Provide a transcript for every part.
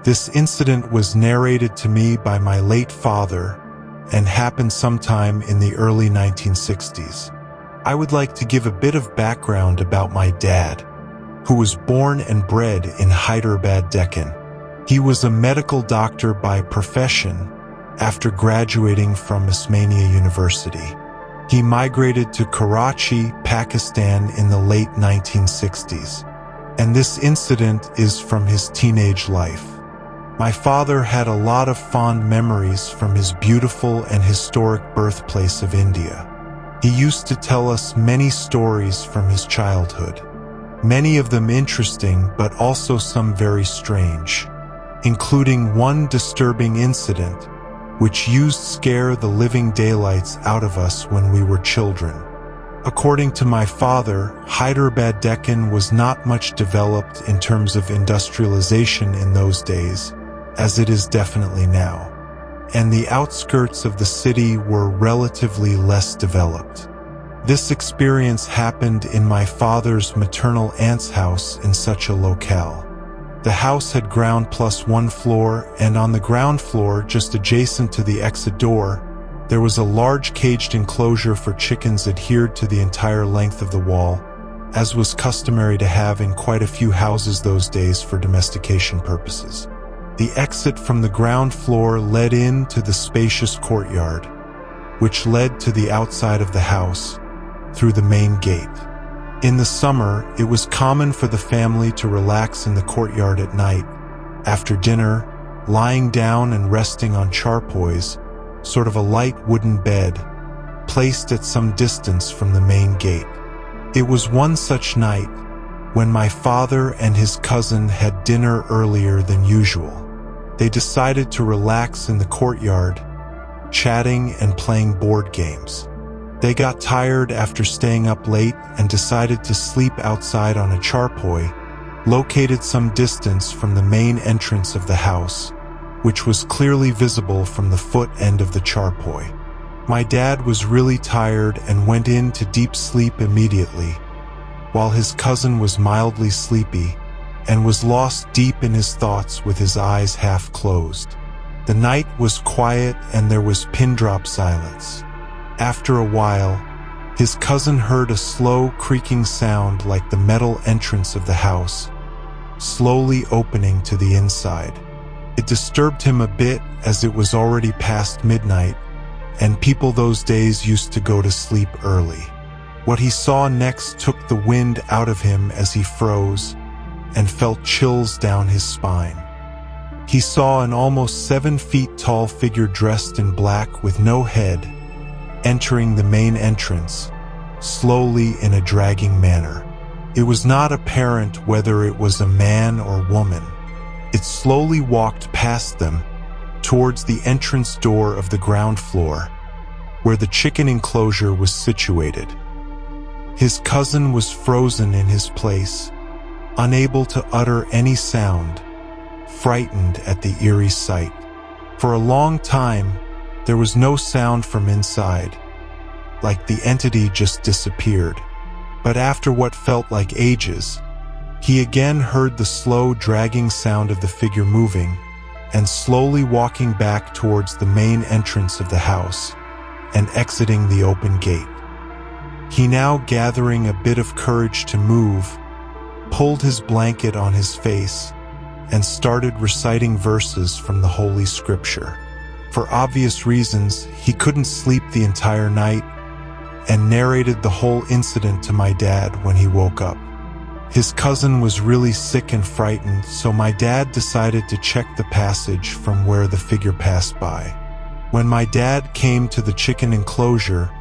This incident was narrated to me by my late father and happened sometime in the early 1960s. I would like to give a bit of background about my dad, who was born and bred in Hyderabad, Deccan. He was a medical doctor by profession after graduating from Osmania University. He migrated to Karachi, Pakistan in the late 1960s, and this incident is from his teenage life. My father had a lot of fond memories from his beautiful and historic birthplace of India. He used to tell us many stories from his childhood, many of them interesting but also some very strange, including one disturbing incident which used to scare the living daylights out of us when we were children. According to my father, Hyderabad, Deccan was not much developed in terms of industrialization in those days, as it is definitely now, and the outskirts of the city were relatively less developed. This experience happened in my father's maternal aunt's house in such a locale. The house had ground plus one floor, and on the ground floor, just adjacent to the exit door, there was a large caged enclosure for chickens adhered to the entire length of the wall, as was customary to have in quite a few houses those days for domestication purposes. The exit from the ground floor led into the spacious courtyard, which led to the outside of the house through the main gate. In the summer, it was common for the family to relax in the courtyard at night, after dinner, lying down and resting on charpoys, sort of a light wooden bed, placed at some distance from the main gate. It was one such night when my father and his cousin had dinner earlier than usual. They decided to relax in the courtyard, chatting and playing board games. They got tired after staying up late and decided to sleep outside on a charpoy, located some distance from the main entrance of the house, which was clearly visible from the foot end of the charpoy. My dad was really tired and went into deep sleep immediately, while his cousin was mildly sleepy and was lost deep in his thoughts with his eyes half closed. The night was quiet and there was pin-drop silence. After a while, his cousin heard a slow creaking sound like the metal entrance of the house, slowly opening to the inside. It disturbed him a bit as it was already past midnight, and people those days used to go to sleep early. What he saw next took the wind out of him as he froze and felt chills down his spine. He saw an almost 7 feet tall figure dressed in black with no head, entering the main entrance, slowly in a dragging manner. It was not apparent whether it was a man or woman. It slowly walked past them, towards the entrance door of the ground floor, where the chicken enclosure was situated. His cousin was frozen in his place, unable to utter any sound, frightened at the eerie sight. For a long time, there was no sound from inside, like the entity just disappeared. But after what felt like ages, he again heard the slow dragging sound of the figure moving and slowly walking back towards the main entrance of the house and exiting the open gate. He, now gathering a bit of courage to move, pulled his blanket on his face and started reciting verses from the Holy Scripture. For obvious reasons, he couldn't sleep the entire night and narrated the whole incident to my dad when he woke up. His cousin was really sick and frightened, so my dad decided to check the passage from where the figure passed by. When my dad came to the chicken enclosure,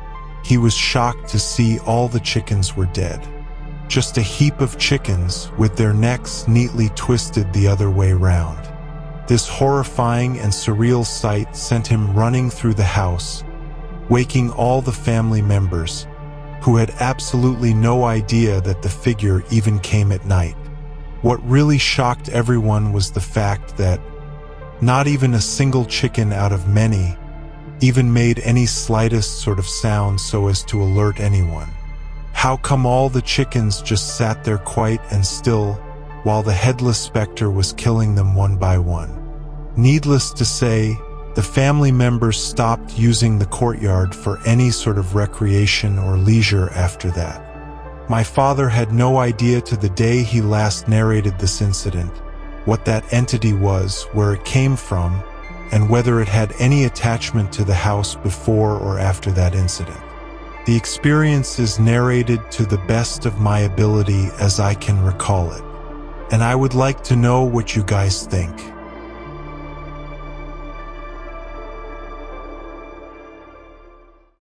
he was shocked to see all the chickens were dead. Just a heap of chickens with their necks neatly twisted the other way round. This horrifying and surreal sight sent him running through the house, waking all the family members, who had absolutely no idea that the figure even came at night. What really shocked everyone was the fact that not even a single chicken out of many even made any slightest sort of sound so as to alert anyone. How come all the chickens just sat there quiet and still while the headless specter was killing them one by one. Needless to say, the family members stopped using the courtyard for any sort of recreation or leisure after that. My father had no idea to the day he last narrated this incident what that entity was, where it came from, and whether it had any attachment to the house before or after that incident. The experience is narrated to the best of my ability as I can recall it, and I would like to know what you guys think.